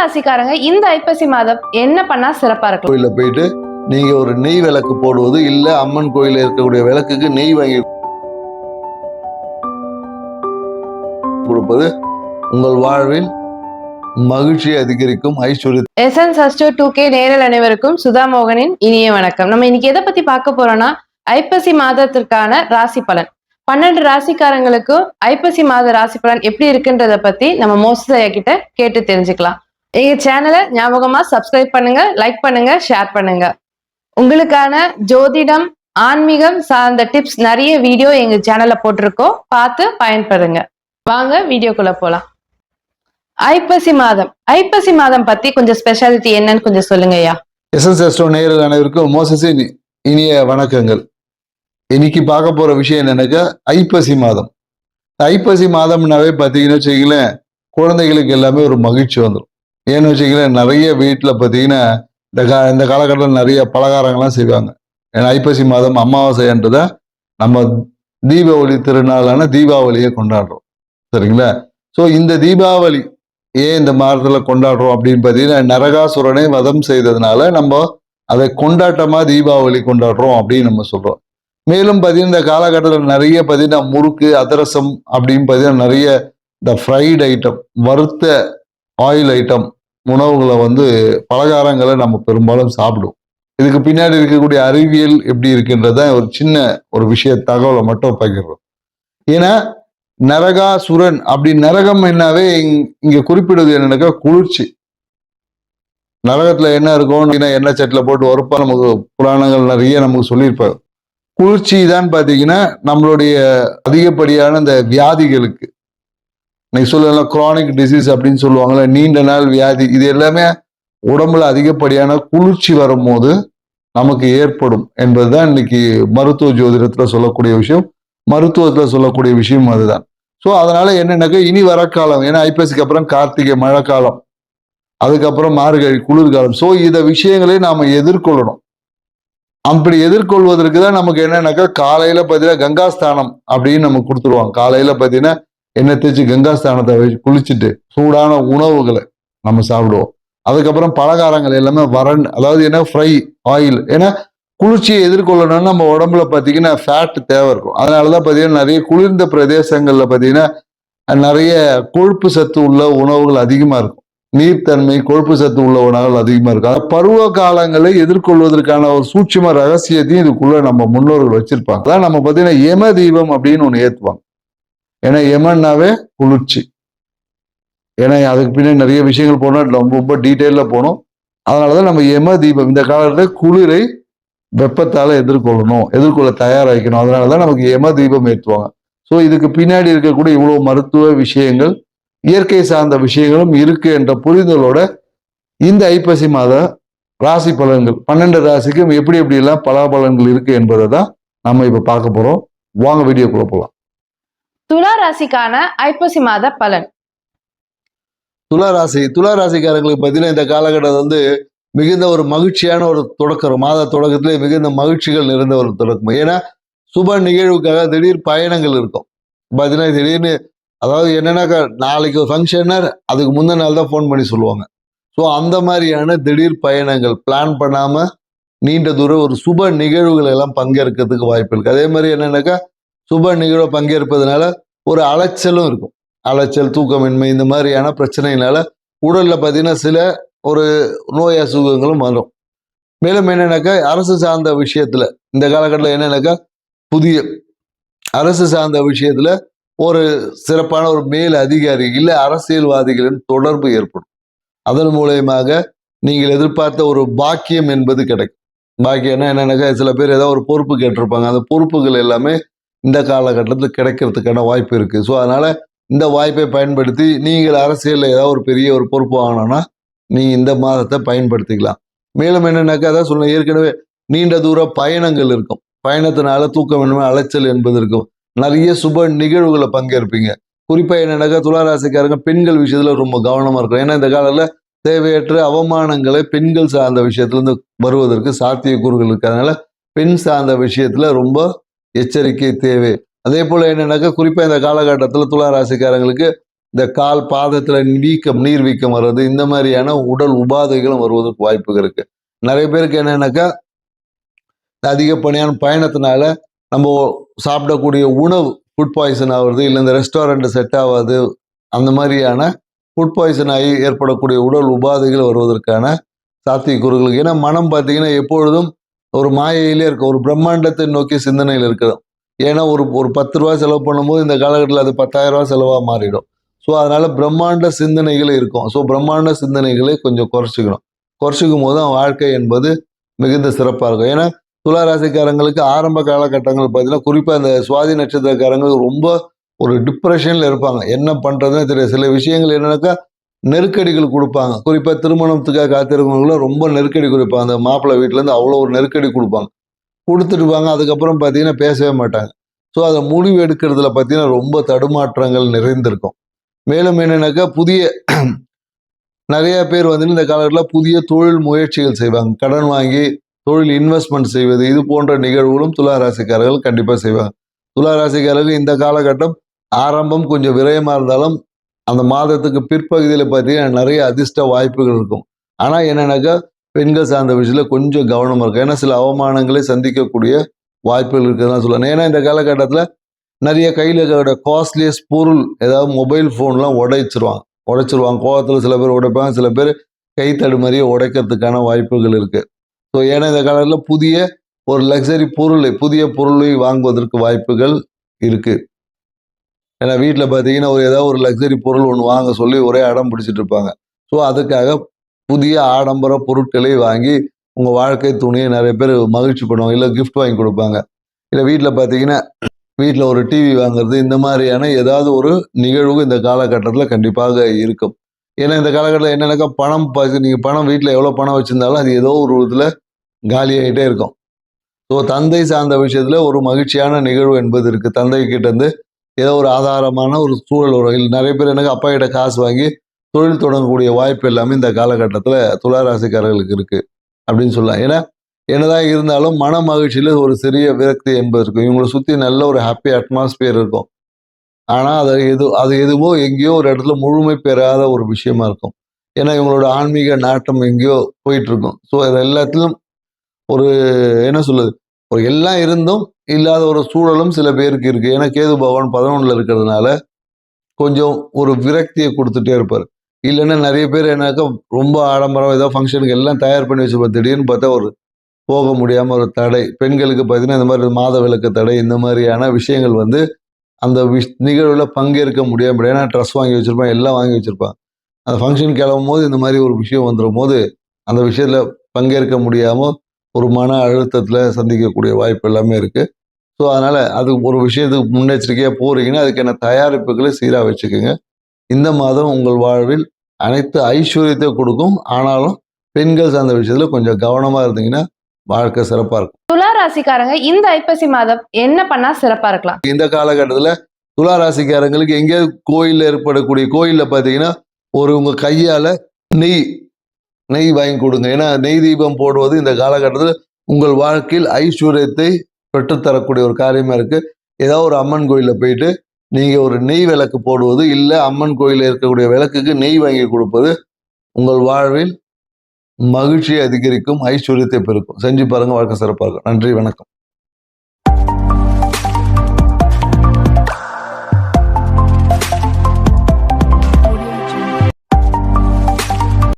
ராசிக்காரங்க இந்த ஐப்பசி மாதம் என்ன பண்ணா சிறப்பா இருக்கும்? கோயில போயிட்டு நீங்க ஒரு நெய் விளக்கு போடுவது, இல்ல அம்மன் கோயில இருக்கக்கூடிய விளக்குக்கு நெய் வாங்கி கொடுப்பது உங்கள் வாழ்வில் மகிழ்ச்சியை அதிகரிக்கும், ஐஸ்வர்ய. எஸ்என்ஸ் அஸ்ட்ரோ 2K நேரல் அனைவருக்கும் சுதா மோகனின் இனிய வணக்கம். நம்ம இன்னைக்கு எதை பத்தி பார்க்க போறோம்னா ஐப்பசி மாதத்திற்கான ராசி பலன். 12 ராசிக்காரங்களுக்கும் ஐப்பசி மாத ராசி பலன் எப்படி இருக்குன்றத பத்தி நம்ம மோசையா கிட்ட கேட்டு தெரிஞ்சுக்கலாம். எங்க சேனலை ஞாபகமா சப்ஸ்கிரைப் பண்ணுங்க, லைக் பண்ணுங்க, ஷேர் பண்ணுங்க. உங்களுக்கான ஜோதிடம், ஆன்மீகம் சார்ந்த டிப்ஸ் நிறைய வீடியோ எங்க சேனல்ல போட்டிருக்கோம், பார்த்து பயன்பெறுங்க. வாங்க வீடியோக்குள்ள போலாம். ஐப்பசி மாதம் பத்தி கொஞ்சம் ஸ்பெஷாலிட்டி என்னன்னு கொஞ்சம் சொல்லுங்க ஐயா. எஸ்என்ஸ் அஸ்ட்ரோ நேயர்கள் அனைவருக்கும் மோசஸின் இனிய வணக்கங்கள். இன்னைக்கு பார்க்க போற விஷயம் என்னன்னாக்கா ஐப்பசி மாதம். ஐப்பசி மாதம்னாவே பார்த்தீங்கன்னு வச்சுக்கங்களேன், குழந்தைகளுக்கு எல்லாமே ஒரு மகிழ்ச்சி வந்துடும். ஏன்னு வச்சுக்கங்களேன், நிறைய வீட்டில் பார்த்தீங்கன்னா இந்த காலகட்டத்தில் நிறைய பலகாரங்கள்லாம் செய்வாங்க. ஏன்னா ஐப்பசி மாதம் அமாவாசைன்றதை நம்ம தீபாவளி திருநாளான தீபாவளியை கொண்டாடுறோம், சரிங்களா? ஸோ இந்த தீபாவளி ஏன் இந்த மாதத்தில் கொண்டாடுறோம் அப்படின்னு பார்த்தீங்கன்னா, நரகாசுரனை வதம் செய்ததுனால நம்ம அதை கொண்டாட்டமாக தீபாவளி கொண்டாடுறோம் அப்படின்னு நம்ம சொல்கிறோம். மேலும் பார்த்தீங்கன்னா இந்த காலகட்டத்தில் நிறைய பார்த்தீங்கன்னா முறுக்கு, அதிரசம் அப்படின்னு பார்த்தீங்கன்னா நிறைய இந்த ஃப்ரைட் ஐட்டம், வறுத்த ஆயில் ஐட்டம் உணவுகளை பலகாரங்களை நம்ம பெரும்பாலும் சாப்பிடுவோம். இதுக்கு பின்னாடி இருக்கக்கூடிய அறிவியல் எப்படி இருக்குன்றத ஒரு சின்ன ஒரு விஷய தகவலை மட்டும் பகிர்றோம். ஏன்னா நரகாசுரன் அப்படி நரகம் என்னாவே இங்க குறிப்பிடுவது என்னன்னாக்கா குளிர்ச்சி. நரகத்துல என்ன இருக்கும், எண்ணெய் சட்டில போட்டு வறுப்பா நமக்கு புராணங்கள் நிறைய நமக்கு சொல்லியிருப்பாங்க. குளிர்ச்சி தான் பார்த்தீங்கன்னா நம்மளுடைய அதிகப்படியான இந்த வியாதிகளுக்கு, இன்னைக்கு சொல்லலாம் குரானிக் டிசீஸ் அப்படின்னு சொல்லுவாங்கல்ல, நீண்ட நாள் வியாதி, இது எல்லாமே உடம்புல அதிகப்படியான குளிர்ச்சி வரும்போது நமக்கு ஏற்படும் என்பதுதான் இன்னைக்கு மருத்துவ ஜோதிடத்துல சொல்லக்கூடிய விஷயம், மருத்துவத்துல சொல்லக்கூடிய விஷயம் அதுதான். ஸோ அதனால என்னன்னாக்கா இனி வரக்காலம், ஏன்னா ஐப்பசிக்கு அப்புறம் கார்த்திகை மழைக்காலம், அதுக்கப்புறம் மார்கழி குளிர்காலம். ஸோ இந்த விஷயங்களை நாம எதிர்கொள்ளணும். அப்படி எதிர்கொள்வதற்கு தான் நமக்கு என்னன்னாக்கா காலையில பார்த்தீங்கன்னா கங்காஸ்தானம் அப்படின்னு நமக்கு கொடுத்துருவாங்க. காலையில பார்த்தீங்கன்னா எண்ணெய் தேய்ச்சி கங்காஸ்தானத்தை வச்சு குளிச்சுட்டு சூடான உணவுகளை நம்ம சாப்பிடுவோம். அதுக்கப்புறம் பலகாரங்கள் எல்லாமே அதாவது என்ன ஃப்ரை ஆயில். ஏன்னா குளிர்ச்சியை எதிர்கொள்ளணும்னா நம்ம உடம்புல பார்த்தீங்கன்னா ஃபேட் தேவை இருக்கும். அதனாலதான் பார்த்தீங்கன்னா நிறைய குளிர்ந்த பிரதேசங்கள்ல பார்த்தீங்கன்னா நிறைய கொழுப்பு சத்து உள்ள உணவுகள் அதிகமா இருக்கும். நீர்த்தன்மை, கொழுப்பு சத்து உள்ள உணவுகள் அதிகமா இருக்கும். அந்த பருவ காலங்களை எதிர்கொள்வதற்கான ஒரு சூட்சும ரகசியத்தையும் இதுக்குள்ள நம்ம முன்னோர்கள் வச்சிருப்பாங்க. அதான் நம்ம பார்த்தீங்கன்னா யம தீபம் அப்படின்னு ஒன்று ஏற்றுவாங்க. ஏன்னா யமன்னாவே குளிர்ச்சி. ஏன்னா அதுக்கு பின்னாடி நிறைய விஷயங்கள் போனால் ரொம்ப டீட்டெயில போகணும். அதனாலதான் நம்ம யம தீபம் இந்த காலத்துல குளிரை வெப்பத்தால எதிர்கொள்ள தயாராகிக்கணும். அதனாலதான் நமக்கு யம தீபம் ஏற்றுவாங்க. ஸோ இதுக்கு பின்னாடி இருக்கக்கூடிய இவ்வளவு மருத்துவ விஷயங்கள், இயற்கை சார்ந்த விஷயங்களும் இருக்கு என்ற புரிதலோட இந்த ஐப்பசி மாத ராசி பலன்கள் 12 ராசிக்கும் எப்படி எல்லாம் பலாபலன்கள் இருக்கு என்பதை தான் நம்ம இப்ப பார்க்க போறோம். வாங்க வீடியோக்குள்ள போகலாம். துலா ராசிக்கான ஐப்பசி மாத பலன். துலா ராசிக்காரங்களுக்கு பார்த்தீங்கன்னா இந்த காலகட்டம் மிகுந்த ஒரு மகிழ்ச்சியான ஒரு தொடக்கம். மாத தொடக்கத்திலே மிகுந்த மகிழ்ச்சிகள் நிறைந்த ஒரு தொடக்கம். ஏன்னா சுப நிகழ்வுக்காக திடீர் பயணங்கள் இருக்கும். பார்த்தீங்கன்னா திடீர்னு, அதாவது என்னன்னாக்கா நாளைக்கு ஒரு ஃபங்க்ஷனர், அதுக்கு முந்தின நாள் தான் ஃபோன் பண்ணி சொல்லுவாங்க. ஸோ அந்த மாதிரியான திடீர் பயணங்கள், பிளான் பண்ணாம நீண்ட தூரம் ஒரு சுப நிகழ்வுகள் எல்லாம் பங்கேற்கிறதுக்கு வாய்ப்பு இருக்கு. அதே மாதிரி என்னன்னாக்கா சுப நிகழ்வை பங்கேற்பதனால ஒரு அலைச்சலும் இருக்கும். அலைச்சல், தூக்கமின்மை, இந்த மாதிரியான பிரச்சனையினால உடல்ல பார்த்தீங்கன்னா சில ஒரு நோய் அசுகங்களும் வரும். மேலும் என்னன்னாக்கா அரசு சார்ந்த விஷயத்துல இந்த காலகட்டத்தில் என்னன்னாக்கா புதிய அரசு சார்ந்த விஷயத்துல ஒரு சிறப்பான ஒரு மேல் அதிகாரி இல்லை அரசியல்வாதிகளின் தொடர்பு ஏற்படும். அதன் மூலயமாக நீங்கள் எதிர்பார்த்த ஒரு பாக்கியம் என்பது கிடைக்கும். பாக்கியம்னா என்னன்னாக்கா சில பேர் ஏதாவது ஒரு பொறுப்பு கேட்டிருப்பாங்க, அந்த பொறுப்புகள் எல்லாமே இந்த காலகட்டத்தில் கிடைக்கிறதுக்கான வாய்ப்பு இருக்கு. ஸோ அதனால இந்த வாய்ப்பை பயன்படுத்தி நீங்கள் அரசியலில் ஏதாவது ஒரு பெரிய ஒரு பொறுப்பு வாங்கணும்னா நீங்க இந்த மாதத்தை பயன்படுத்திக்கலாம். மேலும் என்னன்னாக்கா அதான் சொன்ன, ஏற்கனவே நீண்ட தூர பயணங்கள் இருக்கும். பயணத்தினால தூக்கமின்மை, அலைச்சல் என்பது இருக்கும். நிறைய சுப நிகழ்வுகளை பங்கேற்பீங்க. குறிப்பா என்னன்னாக்கா துளாராசிக்காரங்க பெண்கள் விஷயத்துல ரொம்ப கவனமா இருக்கும். ஏன்னா இந்த காலத்துல தேவையற்ற அவமானங்களை பெண்கள் சார்ந்த விஷயத்துல இருந்து வருவதற்கு சாத்தியக்கூறுகள் இருக்கு. அதனால பெண் சார்ந்த விஷயத்துல ரொம்ப எச்சரிக்கை தேவை. அதே போல என்னன்னாக்கா குறிப்பா இந்த காலகட்டத்தில் துளாராசிக்காரங்களுக்கு இந்த கால் பாதத்துல வீக்கம், நீர் வீக்கம் வர்றது, இந்த மாதிரியான உடல் உபாதைகளும் வருவதற்கு வாய்ப்புகள் இருக்கு. நிறைய பேருக்கு என்னன்னாக்கா அதிகப்படியான பயணத்தினால நம்ம சாப்பிடக்கூடிய உணவு ஃபுட் பாய்சன் ஆகுறது, இல்லை இந்த ரெஸ்டாரண்ட் செட் ஆகாது, அந்த மாதிரியான ஃபுட் பாய்சன் ஆகி ஏற்படக்கூடிய உடல் உபாதைகள் வருவதற்கான சாத்தியக்கூறுகள். ஏன்னா மனம் பார்த்தீங்கன்னா எப்பொழுதும் ஒரு மாயையிலே இருக்கும், ஒரு பிரம்மாண்டத்தை நோக்கி சிந்தனையில் இருக்கிறோம். ஏன்னா ஒரு ஒரு 10 ரூபா செலவு பண்ணும்போது இந்த காலகட்டத்தில் அது 10,000 ரூபா செலவாக மாறிடும். ஸோ அதனால பிரம்மாண்ட சிந்தனைகள் இருக்கும். ஸோ பிரம்மாண்ட சிந்தனைகளை கொஞ்சம் குறைச்சிக்கணும். குறைச்சிக்கும் போது தான் வாழ்க்கை என்பது மிகுந்த சிறப்பாக இருக்கும். ஏன்னா துலா ராசிக்காரங்களுக்கு ஆரம்ப காலகட்டங்கள் பார்த்தீங்கன்னா, குறிப்பாக இந்த சுவாதி நட்சத்திரக்காரங்களுக்கு ரொம்ப ஒரு டிப்ரெஷனில் இருப்பாங்க. என்ன பண்ணுறதுன்னு தெரியாது. சில விஷயங்கள் என்னன்னாக்கா நெருக்கடிகள் கொடுப்பாங்க. குறிப்பாக திருமணத்துக்காக காத்திருக்கவங்களும் ரொம்ப நெருக்கடி கொடுப்பாங்க. அந்த மாப்பிள்ளை வீட்டிலேருந்து அவ்வளோ ஒரு நெருக்கடி கொடுப்பாங்க. கொடுத்துருப்பாங்க. அதுக்கப்புறம் பார்த்தீங்கன்னா பேசவே மாட்டாங்க. ஸோ அதை முடிவு எடுக்கிறதுல பார்த்தீங்கன்னா ரொம்ப தடுமாற்றங்கள் நிறைந்திருக்கும். மேலும் என்னன்னாக்கா நிறைய பேர் வந்து இந்த காலகட்டத்தில் புதிய தொழில் முயற்சிகள் செய்வாங்க. கடன் வாங்கி தொழில் இன்வெஸ்ட்மெண்ட் செய்வது, இது போன்ற நிகழ்வுகளும் துலா ராசிக்காரர்கள் கண்டிப்பாக செய்வாங்க. துலா ராசிக்காரர்கள் இந்த காலகட்டம் ஆரம்பம் கொஞ்சம் விரயமாக இருந்தாலும் அந்த மாதத்துக்கு பிற்பகுதியில் பார்த்தீங்கன்னா நிறைய அதிர்ஷ்ட வாய்ப்புகள் இருக்கும். ஆனால் என்னன்னாக்கா பெண்கள் சார்ந்த விஷயத்தில் கொஞ்சம் கவனமாக இருக்கும். ஏன்னா சில அவமானங்களை சந்திக்கக்கூடிய வாய்ப்புகள் இருக்குதுன்னு சொல்லலாம். ஏன்னா இந்த காலகட்டத்தில் நிறைய கையில் காஸ்ட்லியஸ்ட் பொருள், ஏதாவது மொபைல் ஃபோன்லாம் உடைச்சிருவாங்க. கோவத்தில் சில பேர் உடைப்பாங்க, சில பேர் கை தடுமாறியை உடைக்கிறதுக்கான வாய்ப்புகள் இருக்குது. ஸோ ஏன்னா இந்த காலத்தில் புதிய ஒரு லக்ஸரி புதிய பொருளை வாங்குவதற்கு வாய்ப்புகள் இருக்குது. ஏன்னா வீட்டில் பார்த்தீங்கன்னா ஏதாவது ஒரு லக்ஸரி பொருள் ஒன்று வாங்க சொல்லி ஒரே அடம் பிடிச்சிட்டு இருப்பாங்க. ஸோ அதுக்காக புதிய ஆடம்பர பொருட்களை வாங்கி உங்கள் வாழ்க்கை துணையை நிறைய பேர் மகிழ்ச்சி பண்ணுவாங்க, இல்லை கிஃப்ட் வாங்கி கொடுப்பாங்க. இல்லை வீட்டில் பார்த்தீங்கன்னா வீட்டில் ஒரு டிவி வாங்குறது, இந்த மாதிரியான ஏதாவது ஒரு நிகழ்வு இந்த காலகட்டத்தில் கண்டிப்பாக இருக்கும். ஏன்னா இந்த காலகட்டத்தில் என்னன்னாக்கா நீங்கள் பணம் வீட்டில் எவ்வளோ பணம் வச்சுருந்தாலும் அது ஏதோ ஒரு இதில் காலியாகிட்டே இருக்கும். ஸோ தந்தை சார்ந்த விஷயத்தில் ஒரு மகிழ்ச்சியான நிகழ்வு என்பது இருக்குது. தந்தை கிட்டேருந்து ஏதோ ஒரு ஆதாரமான ஒரு சூழல் வரும். இல்லை நிறைய பேர் எனக்கு அப்பா கிட்ட காசு வாங்கி தொழில் தொடங்கக்கூடிய வாய்ப்பு எல்லாமே இந்த காலகட்டத்தில் துலா ராசிக்காரர்களுக்கு இருக்குது அப்படின்னு சொல்லலாம். ஏன்னா என்னதான் இருந்தாலும் மன மகிழ்ச்சியில் ஒரு சிறிய விரக்தி என்பது இருக்கும். இவங்களை சுற்றி நல்ல ஒரு ஹாப்பி அட்மாஸ்பியர் இருக்கும். ஆனால் அது எதுவோ எங்கேயோ ஒரு இடத்துல முழுமை பெறாத ஒரு விஷயமா இருக்கும். ஏன்னா இவங்களோட ஆன்மீக நாட்டம் எங்கேயோ போயிட்டு இருக்கும். ஸோ அது எல்லாத்திலும் ஒரு என்ன சொல்லுது, ஒரு எல்லாம் இருந்தும் இல்லாத ஒரு சூழலும் சில பேருக்கு இருக்கு. ஏன்னா கேது பகவான் 11ல் இருக்கிறதுனால கொஞ்சம் ஒரு விரக்தியை கொடுத்துட்டே இருப்பார். இல்லைன்னா நிறைய பேர் என்னக்கா ரொம்ப ஆடம்பரம் ஏதோ ஃபங்க்ஷனுக்கு எல்லாம் தயார் பண்ணி வச்சிருப்பார். திடீர்னு பார்த்தா ஒரு போக முடியாமல் ஒரு தடை. பெண்களுக்கு பார்த்தீங்கன்னா இந்த மாதிரி மாத விலக்கு தடை, இந்த மாதிரியான விஷயங்கள் வந்து அந்த நிகழ்வில் பங்கேற்க முடியாமல், ஏன்னா ட்ரெஸ் வாங்கி வச்சிருப்பான், எல்லாம் வாங்கி வச்சிருப்பான். அந்த ஃபங்க்ஷன் கிளம்பும் போது இந்த மாதிரி ஒரு விஷயம் வந்துடும் போது அந்த விஷயத்தில் பங்கேற்க முடியாமல் ஒரு மன அழுத்தத்தில் சந்திக்கக்கூடிய வாய்ப்பு எல்லாமே இருக்குது. ஸோ அதனால் அது ஒரு விஷயத்துக்கு முன்னெச்சரிக்கையாக போகிறீங்கன்னா அதுக்கான தயாரிப்புகளை சீராக வச்சுக்கோங்க. இந்த மாதம் உங்கள் வாழ்வில் அனைத்து ஐஸ்வர்யத்தை கொடுக்கும். ஆனாலும் பெண்கள் சார்ந்த விஷயத்தில் கொஞ்சம் கவனமாக இருந்தீங்கன்னா வாழ்க்கை சிறப்பாக இருக்கும். துலா ராசிக்காரங்க இந்த ஐப்பசி மாதம் என்ன பண்ணா சிறப்பா இருக்கலாம்? இந்த காலகட்டத்தில் துலா ராசிக்காரங்களுக்கு எங்கேயாவது கோயிலில் ஏற்படக்கூடிய கோயிலில் பார்த்தீங்கன்னா உங்கள் கையால் நெய் வாங்கி கொடுங்க. ஏன்னா நெய் தீபம் போடுவது இந்த காலகட்டத்தில் உங்கள் வாழ்க்கையில் ஐஸ்வர்யத்தை பெற்றுத்தரக்கூடிய ஒரு காரியமாக இருக்குது. ஏதாவது ஒரு அம்மன் கோயிலில் போயிட்டு நீங்கள் ஒரு நெய் விளக்கு போடுவது, இல்லை அம்மன் கோயிலில் இருக்கக்கூடிய விளக்குக்கு நெய் வாங்கி கொடுப்பது உங்கள் வாழ்வில் மகிழ்ச்சியை அதிகரிக்கும், ஐஸ்வர்யத்தை பெருக்கும். செஞ்சு பாருங்கள், வாழ்க்கை சிறப்பாக இருக்கும். நன்றி, வணக்கம்.